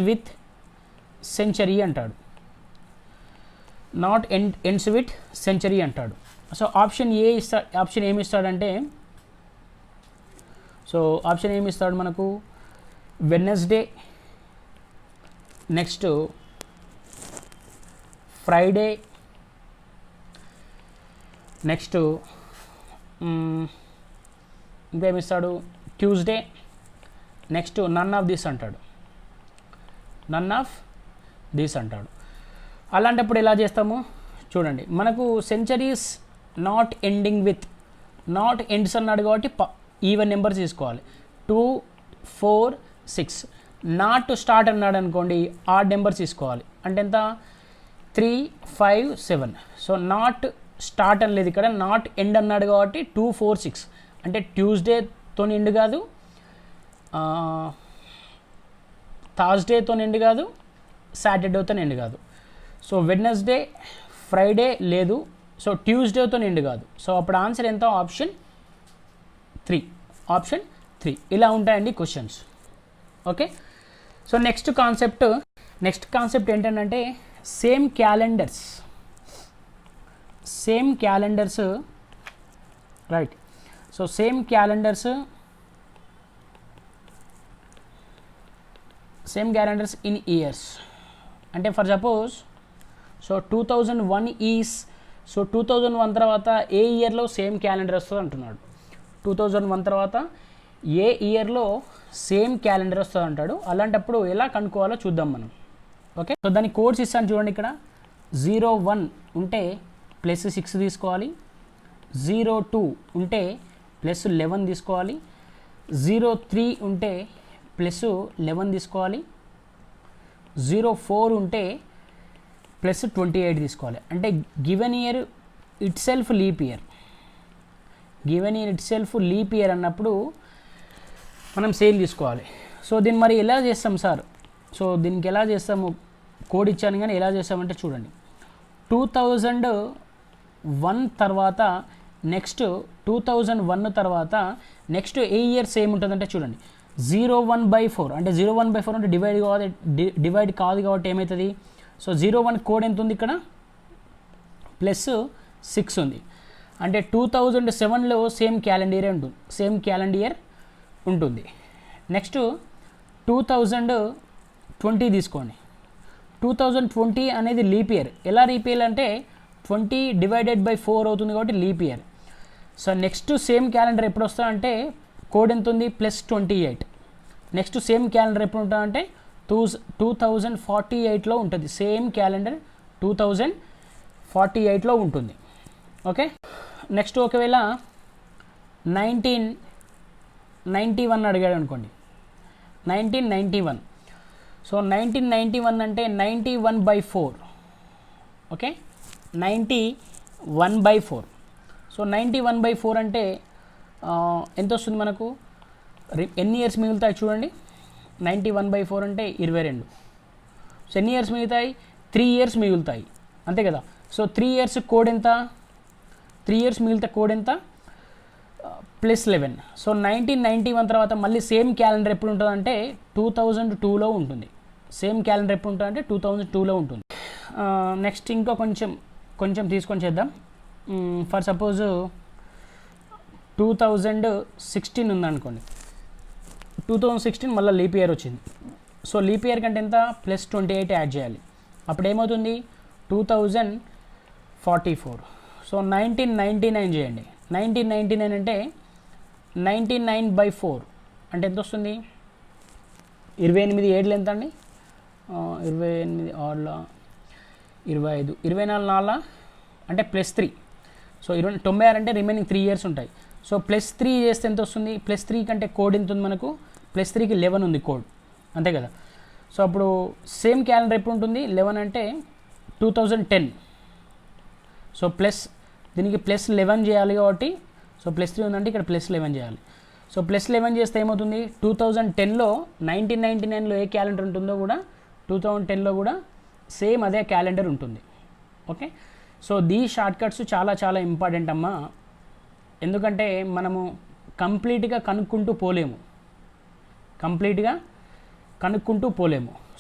A: with century అంటాడు. నాట్ ఎండ్స్ విత్ సెంచరీ అంటాడు. సో ఆప్షన్ ఏమి ఇస్తాడంటే, so option ఏమి ఇస్తాడు మనకు, వెడ్నెస్డే, నెక్స్ట్ ఫ్రైడే, నెక్స్ట్ ఇంకేమిస్తాడు, Tuesday, next none of this అంటాడు. అలాంటప్పుడు ఎలా చేస్తాము చూడండి. మనకు centuries not ending with, not ends అన్నాడు కాబట్టి ఈవెన్ నెంబర్స్ తీసుకోవాలి. 2, 4, 6. నాట్ స్టార్ట్ అన్నాడు అనుకోండి, ఆడ్ నెంబర్స్ తీసుకోవాలి. అంటే ఎంత, 3, 5, 7. సో నాట్ స్టార్ట్ అని లేదు ఇక్కడ, నాట్ ఎండ్ అన్నాడు కాబట్టి 2, 4, 6. అంటే ట్యూస్డేతో ఎండ్ కాదు, థర్స్డేతో ఎండ్ కాదు, సాటర్డేతో ఎండ్ కాదు. సో వెడ్నెస్డే, ఫ్రైడే లేదు, సో ట్యూస్డేతో ఎండ్ కాదు. సో అప్పుడు ఆన్సర్ ఎంత, ఆప్షన్ 3. ఇలా ఉంటాయండి questions. Okay, so next concept ఏంటంటే same calendars right. So same calendars in years. అంటే for suppose, so 2001 is, so 2001 తర్వాత ఏ ఇయర్లో సేమ్ క్యాలెండర్ వస్తుంది అంటున్నాడు. 2001 తర్వాత ఏ ఇయర్లో సేమ్ క్యాలెండర్ వస్తుంది అంటాడు. అలాంటప్పుడు ఎలా కనుక్కోవాలో చూద్దాం మనం. ఓకే, సో దాని కోడ్స్ ఇస్తాను చూడండి. ఇక్కడ 01 ఉంటే +6 తీసుకోవాలి, 02 ఉంటే +11 తీసుకోవాలి, 03 ఉంటే +11 తీసుకోవాలి, 04 ఉంటే +28 తీసుకోవాలి. అంటే given year it self leap year అన్నప్పుడు మనం సేల్ తీసుకోవాలి. సో దీన్ని మరి ఎలా చేస్తాం సార్, సో దీనికి ఎలా చేస్తాము, కోడ్ ఇచ్చాను కానీ ఎలా చేస్తామంటే చూడండి. 2001 తర్వాత నెక్స్ట్ 2001 తర్వాత నెక్స్ట్ ఏ ఇయర్ సేమ్ ఉంటుందంటే చూడండి, 01/4. అంటే 01/4 అంటే డివైడ్ కాదు కాబట్టి ఏమవుతుంది, సో 01 కోడ్ ఎంత ఉంది ఇక్కడ, +6 ఉంది. అంటే 2007లో సేమ్ క్యాలెండర్ ఇయర్ ఉంటుంది. నెక్స్ట్ 2020 తీసుకోండి. 2020 అనేది లీప్ ఇయర్. ఎలా లీప్ ఇయర్ అంటే 20/4 అవుతుంది కాబట్టి leap year. So next same calendar ఎప్పుడు వస్తుందంటే కోడ్ ఎంత ఉంది, +28. నెక్స్ట్ సేమ్ క్యాలెండర్ ఎప్పుడు ఉంటుందంటే 2048లో ఉంటుంది. సేమ్ క్యాలెండర్ 2048లో ఉంటుంది. ఓకే, నెక్స్ట్ ఒకవేళ 1991 అడిగాడు అనుకోండి, 1991. సో 1991 అంటే 91/4. ఓకే, 91/4. సో 91/4 అంటే ఎంత వస్తుంది మనకు? ఎన్ని ఇయర్స్ మిగులుతాయి చూడండి. 91/4 అంటే 22. సో ఎన్ని ఇయర్స్ మిగులుతాయి? 3 ఇయర్స్ మిగులుతాయి, అంతే కదా. సో 3 ఇయర్స్ కోడ్ ఎంత? 3 ఇయర్స్ మిగిలితే కోడ్ ఎంత? +11. సో 1991 తర్వాత మళ్ళీ సేమ్ క్యాలెండర్ ఎప్పుడు ఉంటుందంటే 2002లో ఉంటుంది. సేమ్ క్యాలెండర్ ఎప్పుడు ఉంటుందంటే 2002లో ఉంటుంది. నెక్స్ట్ ఇంకా కొంచెం తీసుకొని చేద్దాం. ఫర్ సపోజ్ 2016 ఉందనుకోండి. 2016 మళ్ళీ లీప్ ఇయర్ వచ్చింది. సో లీప్ ఇయర్ కంటే ఎంత? +28 యాడ్ చేయాలి. అప్పుడు ఏమవుతుంది? 2044. సో 1999 చేయండి. 1999 అంటే 99/4 అంటే ఎంత వస్తుంది? 28 ఏళ్ళు ఎంత అండి? 28 ఆర్ల 25, 24 నాళ్ళ అంటే +3. సో 96 అంటే రిమైనింగ్ 3 ఇయర్స్ ఉంటాయి. సో +3 చేస్తే ఎంత వస్తుంది? +3 కంటే కోడ్ ఎంత ఉంది మనకు? +3కి 11 ఉంది కోడ్, అంతే కదా. సో అప్పుడు సేమ్ క్యాలెండర్ ఎప్పుడు ఉంటుంది? 11 అంటే 2010. సో దీనికి +11 చేయాలి కాబట్టి, సో +3 ఉందంటే ఇక్కడ +11 చేయాలి. సో +11 చేస్తే ఏమవుతుంది? 2010లో 1999లో ఏ క్యాలెండర్ ఉంటుందో కూడా 2010లో కూడా సేమ్ అదే క్యాలెండర్ ఉంటుంది. ఓకే. సో దీ షార్ట్కట్స్ చాలా చాలా ఇంపార్టెంట్ అమ్మా. ఎందుకంటే మనము కంప్లీట్గా కనుక్కుంటూ పోలేము.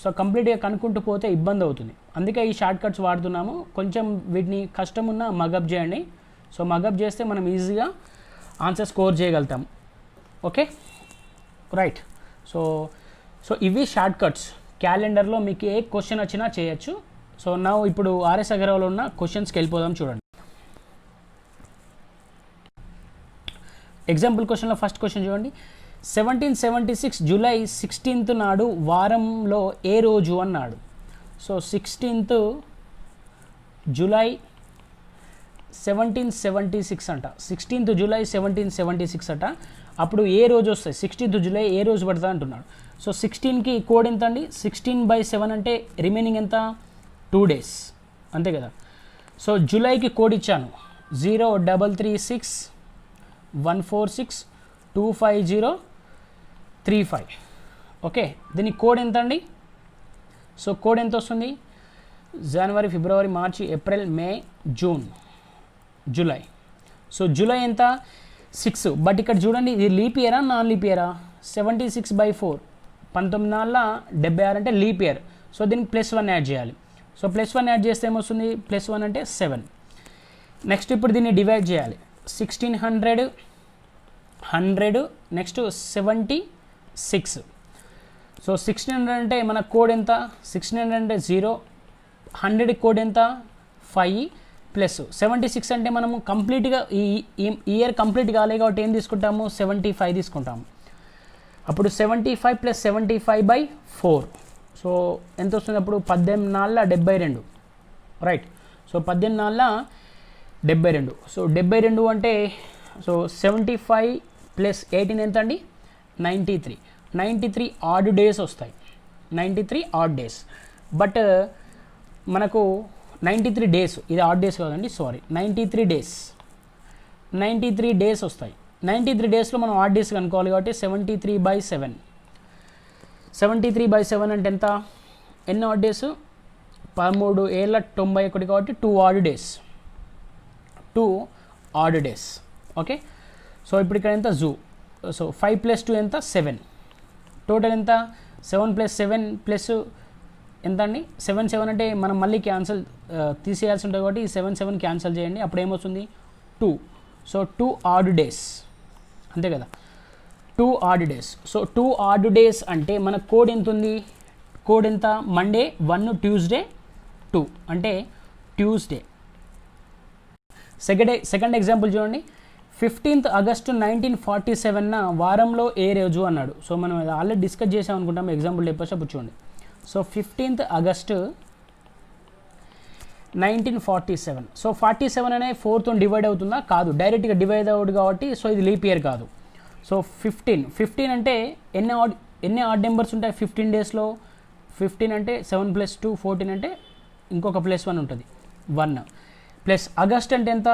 A: సో కంప్లీట్గా కనుక్కుంటూ పోతే ఇబ్బంది అవుతుంది. అందుకే ఈ షార్ట్కట్స్ వాడుతున్నాము. కొంచెం వీటిని కష్టం ఉన్న మగప్ చేయండి. సో మగప్ చేస్తే మనం ఈజీగా ఆన్సర్ స్కోర్ చేయగలుగుతాం. Okay, right. సో ఇవి షార్ట్కట్స్. క్యాలెండర్లో మీకు ఏ క్వశ్చన్ వచ్చినా చేయొచ్చు. సో నా ఇప్పుడు ఆర్ఎస్ అగర్వాల్ ఉన్న క్వశ్చన్స్కి వెళ్ళిపోదాం. చూడండి, ఎగ్జాంపుల్ క్వశ్చన్లో ఫస్ట్ క్వశ్చన్ చూడండి. 1776 జూలై 16th నాడు వారంలో ఏ రోజు అన్నాడు. సో 16th జూలై 1776 అంట. 16th జూలై 1776 అంట. అప్పుడు ఏ రోజు వస్తాయి? 16th జూలై ఏ రోజు పడుతుంది అంటున్నాడు. సో 16కి కోడ్ ఎంత అండి? 16/7 అంటే రిమైనింగ్ ఎంత? 2 days, అంతే కదా. సో జూలైకి కోడ్ ఇచ్చాను 03361462503 ఓకే. దీని కోడ్ ఎంత అండి? సో కోడ్ ఎంత వస్తుంది? జనవరి, ఫిబ్రవరి, మార్చి, April, May, June, July. So July ఎంత? 6. బట్ ఇక్కడ చూడండి, ఇది లీప్ ఇయరా నాన్ లీప్ ఇయరా? 76/4 1976 అంటే లీప్ ఇయర్. సో దీనికి +1 యాడ్ చేయాలి. సో +1 యాడ్ చేస్తే ఏమొస్తుంది? +1 అంటే 7. నెక్స్ట్ ఇప్పుడు దీన్ని డివైడ్ చేయాలి. 1600, 100, నెక్స్ట్ 76. సో 1600 అంటే మన కోడ్ ఎంత? 1600 అంటే 0, 100 కోడ్ ఎంత? 5 ప్లస్ 76 అంటే మనము కంప్లీట్గా ఈ ఇయర్ కంప్లీట్ కాలేదు కాబట్టి ఏం తీసుకుంటాము? 75 తీసుకుంటాము. అప్పుడు 75 + 75/4. సో ఎంత వస్తుంది అప్పుడు? 18/72, రైట్. సో 18/72. సో 72 అంటే సో 75 + 18 ఎంత అండి? 93. 93 ఆడ్ డేస్ వస్తాయి. 93 ఆడ్ డేస్. బట్ మనకు 93 డేస్, ఇది ఆడ్ డేస్ కాదండి, సారీ, 93 డేస్. 93 డేస్ వస్తాయి. 93 డేస్లో మనం ఆడ్ డేస్ కనుక్కోవాలి కాబట్టి 73/7. 73/7 అంటే ఎంత? ఎన్ని ఆడ్ డేస్? 13 ఏళ్ళ 91 కాబట్టి 2 odd days. 2 odd days, okay. So ఇప్పుడు ఇక్కడ ఎంత? జూ. సో 5 + 2 ఎంత? 7. టోటల్ ఎంత? 7 + 7 ప్లస్ ఎంత అండి? 7 అంటే మనం మళ్ళీ క్యాన్సల్ తీసేయాల్సి ఉంటుంది కాబట్టి 7 క్యాన్సల్ చేయండి. అప్పుడు ఏమొస్తుంది? 2. సో 2 ఆడ్ డేస్, అంతే కదా. 2 odd days. So 2 odd days అంటే మన కోడ్ ఎంత ఉంది? కోడ్ ఎంత? మండే 1, ట్యూస్డే 2 అంటే ట్యూస్డే. సెకండ్ ఎగ్జాంపుల్ చూడండి. 15th ఆగస్టు 1947 వారంలో ఏ రోజు అన్నాడు. సో మనం ఆల్రెడీ డిస్కస్ చేసాం అనుకుంటాం. ఎగ్జాంపుల్ చెప్పేటప్పుడు చూడండి. So 15th August 1947. సో 47 అనే 4తో డివైడ్ అవుతుందా? కాదు, డైరెక్ట్గా డివైడ్ అవుతుంది కాబట్టి సో ఇది లీప్ ఇయర్ కాదు. సో 15 అంటే ఎన్ని ఆడ్ నెంబర్స్ ఉంటాయి 15 డేస్లో? 15 అంటే 7 + 2 14 అంటే ఇంకొక +1 ఉంటుంది, 1. ప్లస్ ఆగస్ట్ అంటే ఎంత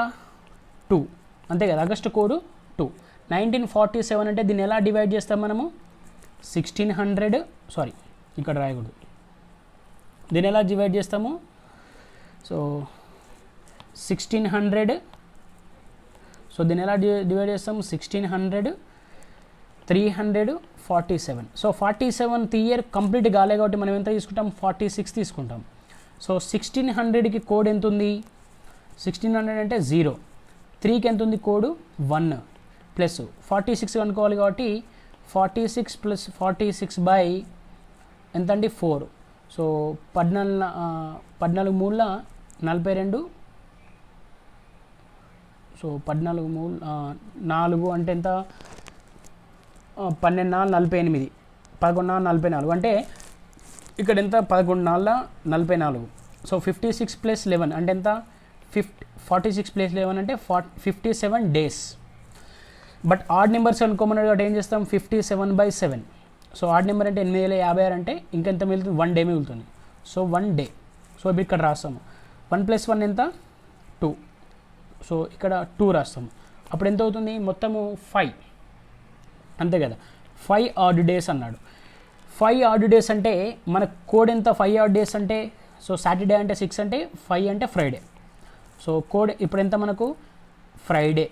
A: 2 అంతే కదా, ఆగస్ట్ కోడ్ 2. 1947 అంటే దీన్ని ఎలా డివైడ్ చేస్తాం మనము 1600 సారీ ఇక్కడ రాయకూడదు, దీన్ని ఎలా డివైడ్ చేస్తాము, సో 1600, సో దీన్ని ఎలా డివైడ్ చేస్తాము 1600 347. సో 47th ఇయర్ కంప్లీట్ కాలే కాబట్టి మనం ఎంత తీసుకుంటాం 46 తీసుకుంటాం. సో 1600కి కోడ్ ఎంత ఉంది 1600 అంటే 0, 3కి ఎంత ఉంది కోడ్ 1 ప్లస్ 46 అనుకోవాలి కాబట్టి 46 ప్లస్ 46 బై ఎంత అండి 4. సో 14 మూల 42, సో 14 మూల 4 అంటే ఎంత 12 4 48, 11 4 44 అంటే ఇక్కడ ఎంత 11 4 44. సో 56 ప్లస్ 11 అంటే ఎంత 46 ప్లస్ 11 అంటే 57 డేస్. బట్ ఆడ్ నెంబర్స్ అనుకోమన్నాడు కాబట్టి ఏం చేస్తాం 57/7. సో ఆడ్ నెంబర్ అంటే 8056 అంటే ఇంకెంత మిగులుతుంది 1 డే మిగులుతుంది. So 1 day. సో ఇప్పుడు ఇక్కడ రాస్తాము 1 + 1 ఎంత 2. సో ఇక్కడ 2 రాస్తాము, అప్పుడు ఎంత అవుతుంది మొత్తము 5 అంతే కదా. 5 ఆడ్ డేస్ అన్నాడు. 5 ఆడ్ డేస్ అంటే మన కోడ్ ఎంత 5 ఆడ్ డేస్ అంటే, సో సాటర్డే అంటే 6 అంటే 5 అంటే ఫ్రైడే. సో కోడ్ ఇప్పుడు ఎంత మనకు ఫ్రైడే,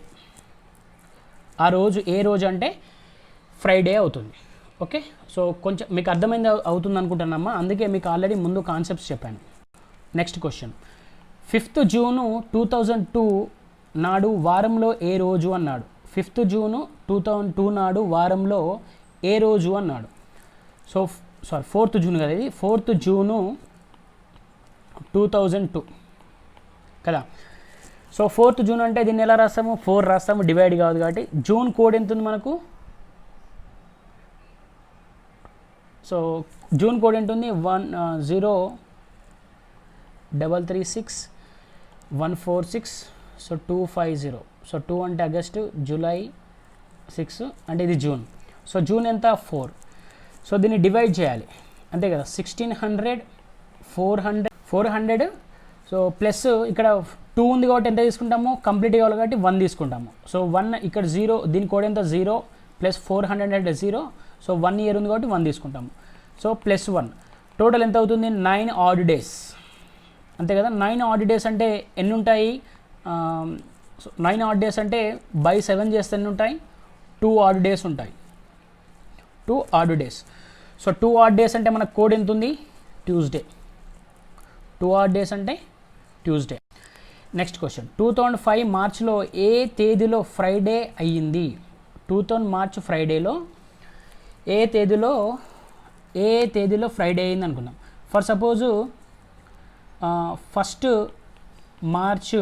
A: ఆ రోజు ఏ రోజు అంటే ఫ్రైడే అవుతుంది. ఓకే, సో కొంచెం మీకు అర్థమైంది అవుతుంది అనుకుంటున్నామ్మా, అందుకే మీకు ఆల్రెడీ ముందు కాన్సెప్ట్స్ చెప్పాను. నెక్స్ట్ క్వశ్చన్, 5th June 2002 నాడు వారంలో ఏ రోజు అన్నాడు. 5th June 2002 నాడు వారంలో ఏ రోజు అన్నాడు. సో సారీ 4th June కదా, ఇది 4th June 2002 కదా. సో 4th June అంటే దీన్ని ఎలా రాస్తాము 4 రాస్తాము, డివైడ్ కాదు కాబట్టి. జూన్ కోడ్ ఎంత ఉంది మనకు, సో జూన్ కోడ్ ఎంత ఉంది 10336 సో 250. సో 2 అంటే ఆగస్టు, జూలై 6 అంటే ఇది జూన్. సో జూన్ ఎంత 4. సో దీన్ని డివైడ్ చేయాలి అంతే కదా. 1600 400 సో ప్లస్ ఇక్కడ 2 ఉంది కాబట్టి ఎంత తీసుకుంటాము కంప్లీట్ కావాలి కాబట్టి 1 తీసుకుంటాము. సో 1 ఇక్కడ 0, దీని కోడ్ ఎంత 0 ప్లస్ 400 అంటే 0. సో 1 ఇయర్ ఉంది కాబట్టి 1 తీసుకుంటాము. సో ప్లస్ 1 టోటల్ ఎంత అవుతుంది 9 ఆడ్ డేస్ అంతే కదా. 9 ఆడ్ డేస్ అంటే ఎన్ని ఉంటాయి, 9 ఆడ్ డేస్ అంటే బై 7 చేస్తే ఎన్ని ఉంటాయి 2 ఆడ్ డేస్ ఉంటాయి, 2 odd days. So 2 odd days అంటే మన కోడ్ ఎంత ఉంది ట్యూస్డే, 2 ఆడ్ డేస్ అంటే ట్యూస్డే. నెక్స్ట్ క్వశ్చన్, 2005 మార్చ్లో ఏ తేదీలో ఫ్రైడే అయ్యింది. 2000 మార్చ్ ఫ్రైడేలో ఏ తేదీలో ఫ్రైడే అయింది అనుకుందాం. For suppose 1st March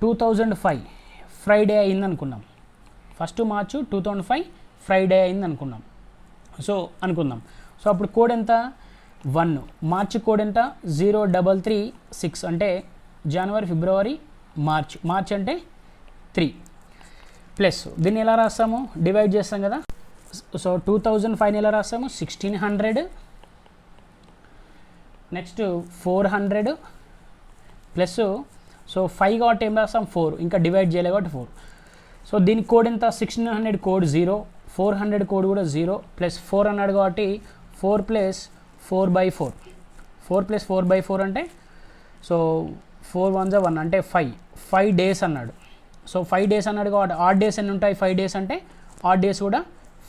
A: 2005 Friday అయింది అనుకున్నాం. 1st మార్చ్ 2005 ఫ్రైడే అయింది అనుకున్నాం. సో అనుకుందాం. సో అప్పుడు కోడ్ ఎంత 1, మార్చ్ కోడ్ ఎంత 0336 అంటే జనవరి ఫిబ్రవరి మార్చ్ అంటే 3 ప్లస్ దీన్ని ఎలా రాస్తాము డివైడ్ చేస్తాం కదా. సో 2005 ఎలా రాస్తాము 1600 నెక్స్ట్ 400 ప్లస్ సో 5 కాబట్టి ఏం రాస్తాం 4, ఇంకా డివైడ్ చేయలే కాబట్టి 4. సో దీని కోడ్ ఎంత 1600 కోడ్ 0, 400 కోడ్ కూడా 0 ప్లస్ 4 అన్నాడు కాబట్టి 4 + 4/4 4 + 4/4 అంటే సో 4 1 1 అంటే 5 డేస్ అన్నాడు. సో 5 డేస్ అన్నాడు కాబట్టి ఆడ్ డేస్ ఎన్ని ఉంటాయి 5 డేస్ అంటే ఆడ్ డేస్ కూడా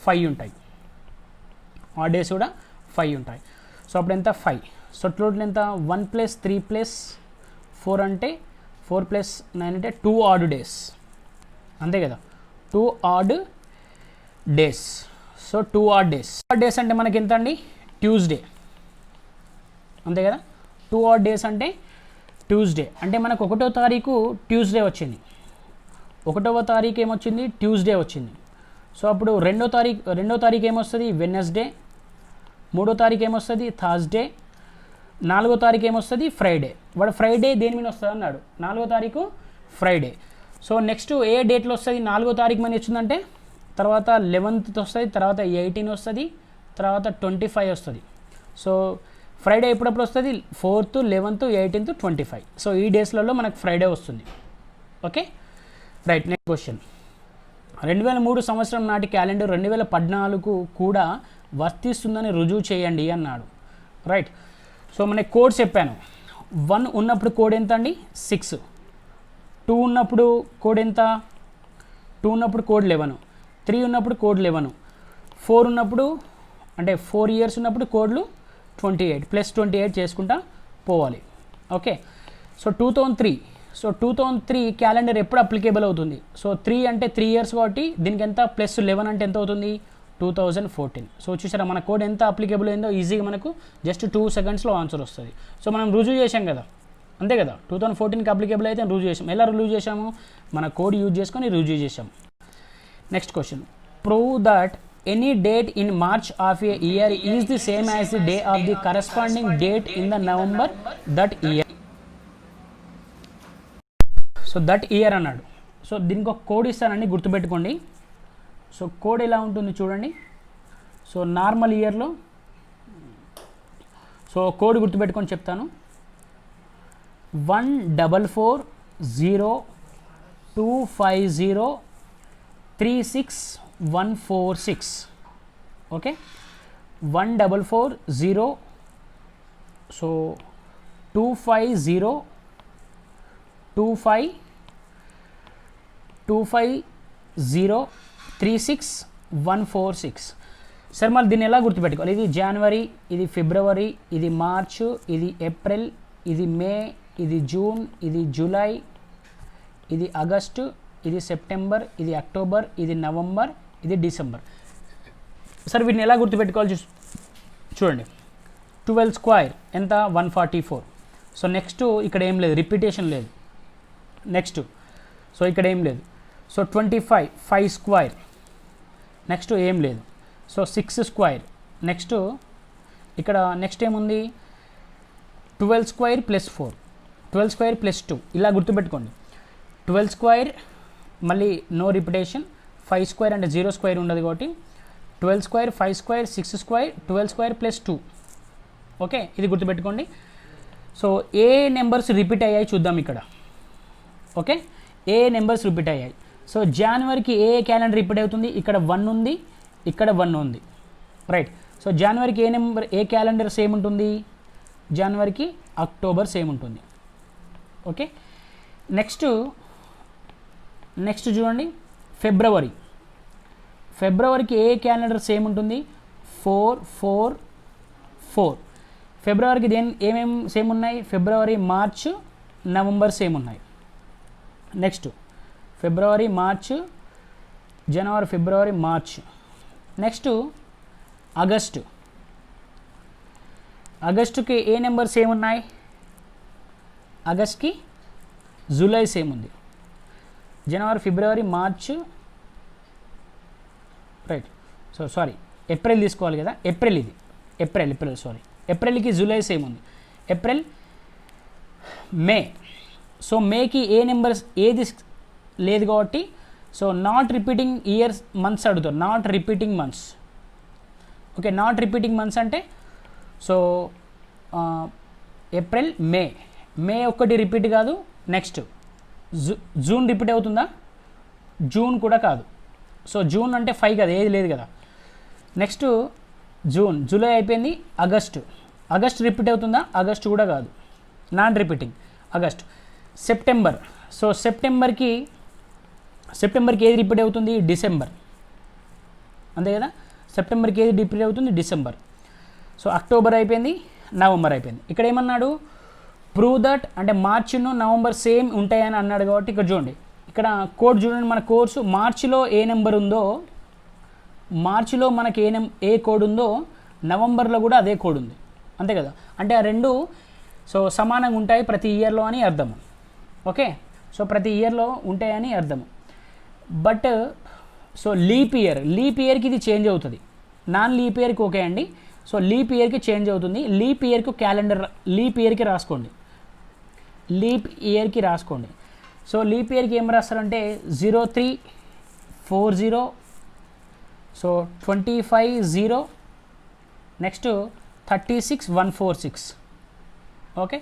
A: 5 ఉంటాయి, ఆడ్ డేస్ కూడా 5 ఉంటాయి. సో అప్పుడు ఎంత 5. సో టోటల్ ఎంత 1 + 3 + 4 అంటే 4 + 9 అంటే 2 ఆడ్ డేస్ అంతే కదా, 2 odd days. So 2 odd days అంటే మనకి ఎంత అండి ట్యూస్డే అంతే కదా. 2 ఆడ్ డేస్ అంటే ట్యూస్డే అంటే మనకు 1వ తారీఖు ట్యూస్డే వచ్చింది, 1వ తారీఖు ఏమొచ్చింది ట్యూస్డే వచ్చింది. సో అప్పుడు 2వ తారీఖు ఏమొస్తుంది వెడ్నెస్డే, 3వ తారీఖు ఏమొస్తుంది థర్స్డే, 4వ తారీఖు ఏమొస్తుంది ఫ్రైడే. వాడు ఫ్రైడే దేని మీద వస్తుంది అన్నాడు 4వ తారీఖు ఫ్రైడే. సో నెక్స్ట్ ఏ డేట్లో వస్తుంది 4వ తారీఖు మనీ వచ్చిందంటే తర్వాత 11th వస్తుంది, తర్వాత 18 వస్తుంది, తర్వాత 25 వస్తుంది. సో ఫ్రైడే ఎప్పుడప్పుడు వస్తుంది? 4th, 11th, 18th, 25. సో ఈ డేస్లలో మనకు ఫ్రైడే వస్తుంది. Okay right. Next question. 2003 సంవత్సరం నాటి క్యాలెండర్ 2014 కూడా వర్తిస్తుందని రుజువు చేయండి అన్నాడు. రైట్. సో మనకి కోడ్స్ చెప్పాను. 1 ఉన్నప్పుడు కోడ్ ఎంత అండి? 6. 2 ఉన్నప్పుడు కోడ్ ఎంత? 2 ఉన్నప్పుడు కోడ్ 11. 3 ఉన్నప్పుడు కోడ్ 11. 4 ఉన్నప్పుడు అంటే 4 ఇయర్స్ ఉన్నప్పుడు కోడ్లు 28 ప్లస్ 28 చేసుకుంటా పోవాలి. ఓకే. సో 2003. సో 2003 క్యాలెండర్ ఎప్పుడు అప్లికేబుల్ అవుతుంది? సో 3 అంటే 3 ఇయర్స్ కాబట్టి దీనికి ఎంత? ప్లస్ 11 అంటే ఎంత అవుతుంది? 2014. సో చూసారా మన కోడ్ ఎంత అప్లికేబుల్ అయిందో ఈజీగా మనకు జస్ట్ 2 సెకండ్స్లో ఆన్సర్ వస్తుంది. సో మనం రుజువు చేసాం కదా, అంతే కదా. 2014కి అప్లికేబుల్ అయితే రుజువు చేసాం. ఎలా రుజువు చేసాము? మన కోడ్ యూజ్ చేసుకొని రుజువు చేసాం. Next question. Prove that any date in March of A year is the same as the day of the corresponding date in the November that year. So that year అన్నాడు. So దీనికి ఒక code ఇస్తానండి, గుర్తుపెట్టుకోండి. So code ఎలా ఉంటుంది చూడండి. So normal ఇయర్లో so code గుర్తుపెట్టుకొని చెప్తాను. 144025036 ఓకే. 1440250 so 25036 sir. మళ్ళీ దీన్ని ఎలా గుర్తుపెట్టుకోవాలి? ఇది జనవరి, ఇది ఫిబ్రవరి, ఇది మార్చ్, ఇది ఏప్రిల్, ఇది మే, ఇది జూన్, ఇది జూలై, ఇది ఆగస్టు, ఇది సెప్టెంబర్, ఇది అక్టోబర్, ఇది నవంబర్, ఇది డిసెంబర్. సార్ వీటిని ఎలా గుర్తుపెట్టుకోవాలి చూడండి. 12 స్క్వేర్ ఎంత? 144. సో నెక్స్ట్ ఇక్కడ ఏం లేదు, రిపీటేషన్ లేదు. నెక్స్ట్ సో ఇక్కడ ఏం లేదు. So 25 5 square. నెక్స్ట్ ఏం లేదు. So 6 square. నెక్స్ట్ ఇక్కడ నెక్స్ట్ ఏముంది? 12 స్క్వేర్ ప్లస్ 4, 12 స్క్వేర్ ప్లస్ 2. ఇలా గుర్తుపెట్టుకోండి. 12 స్క్వేర్ మళ్ళీ నో రిపిటేషన్. 5 స్క్వేర్ అంటే 0 స్క్వేర్ ఉండదు కాబట్టి 12 square, 5 square, 6 square, 12 square plus 2. Okay, ఇది గుర్తుపెట్టుకోండి. సో ఏ నెంబర్స్ రిపీట్ అయ్యాయి చూద్దాం ఇక్కడ. ఓకే, ఏ నెంబర్స్ రిపీట్ అయ్యాయి. సో జనవరికి ఏ క్యాలెండర్ రిపీట్ అవుతుంది? ఇక్కడ 1 ఉంది, ఇక్కడ 1 ఉంది. రైట్. సో జనవరికి ఏ నెంబర్, ఏ క్యాలెండర్ సేమ్ ఉంటుంది? జనవరికి అక్టోబర్ సేమ్ ఉంటుంది. ఓకే. నెక్స్ట్ చూడండి. ఫిబ్రవరికి ఏ క్యాలెండర్ సేమ్ ఉంటుంది? 444. ఫిబ్రవరికి ఏమేమి సేమ్ ఉన్నాయి? ఫిబ్రవరి, మార్చ్, నవంబర్ సేమ్ ఉన్నాయి. Next February, March, January, February, March. Next ఆగస్టుకి ఏ నెంబర్ సేమ్ ఉన్నాయి? ఆగస్ట్కి జూలై సేమ్ ఉంది. January, February, March, right. So sorry, April తీసుకోవాలి కదా. ఏప్రిల్ సారీ, ఏప్రిల్కి జూలై సేమ్ ఉంది. April, May. సో మేకి ఏ నెంబర్స్ ఏది లేదు కాబట్టి so not repeating years, months అడుగుతారు. Not repeating months. Okay, not repeating months అంటే సో ఏప్రిల్, మే ఒక్కటి రిపీట్ కాదు. నెక్స్ట్ జూన్ రిపీట్ అవుతుందా? జూన్ కూడా కాదు. సో జూన్ అంటే 5 కదా, ఏది లేదు కదా. నెక్స్ట్ జూన్, జూలై అయిపోయింది. ఆగస్ట్ రిపీట్ అవుతుందా? ఆగస్ట్ కూడా కాదు, non repeating. August. September. So సెప్టెంబర్కి ఏది రిపీట్ అవుతుంది? డిసెంబర్, అంతే కదా. సెప్టెంబర్కి ఏది రిపీట్ అవుతుంది? డిసెంబర్. సో అక్టోబర్ అయిపోయింది, నవంబర్ అయిపోయింది. ఇక్కడ ఏమన్నాడు? ప్రూవ్ దట్ అంటే మార్చిను నవంబర్ సేమ్ ఉంటాయని అన్నాడు కాబట్టి ఇక్కడ చూడండి, ఇక్కడ కోడ్ చూడండి. మన కోర్సు మార్చిలో ఏ నెంబర్ ఉందో, మార్చిలో మనకి ఏ కోడ్ ఉందో నవంబర్లో కూడా అదే కోడ్ ఉంది, అంతే కదా. అంటే ఆ రెండు సో సమానంగా ఉంటాయి ప్రతి ఇయర్లో అని అర్థము. ఓకే, సో ప్రతి ఇయర్లో ఉంటాయని అర్థము. బట్ సో లీప్ ఇయర్కి ఇది చేంజ్ అవుతుంది. నాన్ లీప్ ఇయర్కి ఓకే అండి. సో లీప్ ఇయర్కి చేంజ్ అవుతుంది. లీప్ ఇయర్కి క్యాలెండర్, లీప్ ఇయర్కి రాసుకోండి. సో లీప్ ఇయర్కి ఏం రాస్తారంటే 0340. సో 25 0. నెక్స్ట్ 36,146. ఓకే,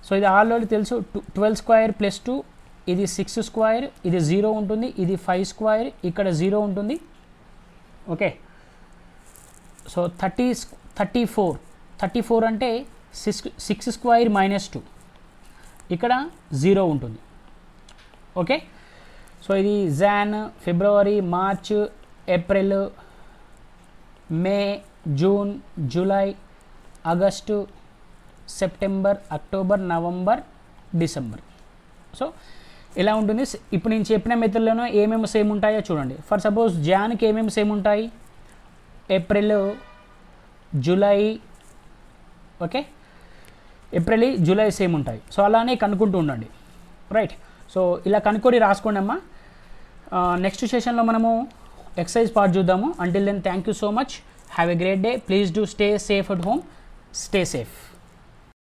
A: సో ఇది ఆల్రెడీ తెలుసు. 12 స్క్వేర్ ప్లస్ 2, ఇది 6 స్క్వేర్, ఇది 0 ఉంటుంది, ఇది 5 స్క్వేర్, ఇక్కడ 0 ఉంటుంది. ఓకే, సో 34 అంటే 6 స్క్వేర్ మైనస్ 2, ఇక్కడ 0 ఉంటుంది. ఓకే, సో ఇది Jan, February, March, April, May, June, July, August, September, October, November, December. So ఇలా ఉంటుంది. ఇప్పుడు నేను చెప్పిన మెథడ్లోనే ఏమేమి సేమ్ ఉంటాయో చూడండి. ఫర్ సపోజ్ జాన్కి ఏమేమి సేమ్ ఉంటాయి, April, July, okay, April, July same ఉంటాయి. సో అలానే కనుక్కుంటూ ఉండండి, రైట్. సో ఇలా కనుక్కొని రాసుకోండి అమ్మా. నెక్స్ట్ సెషన్లో మనము ఎక్సర్సైజ్ పార్ట్ చూద్దాము. Until then thank you so much. Have a great day. Please do stay safe at home. Stay safe.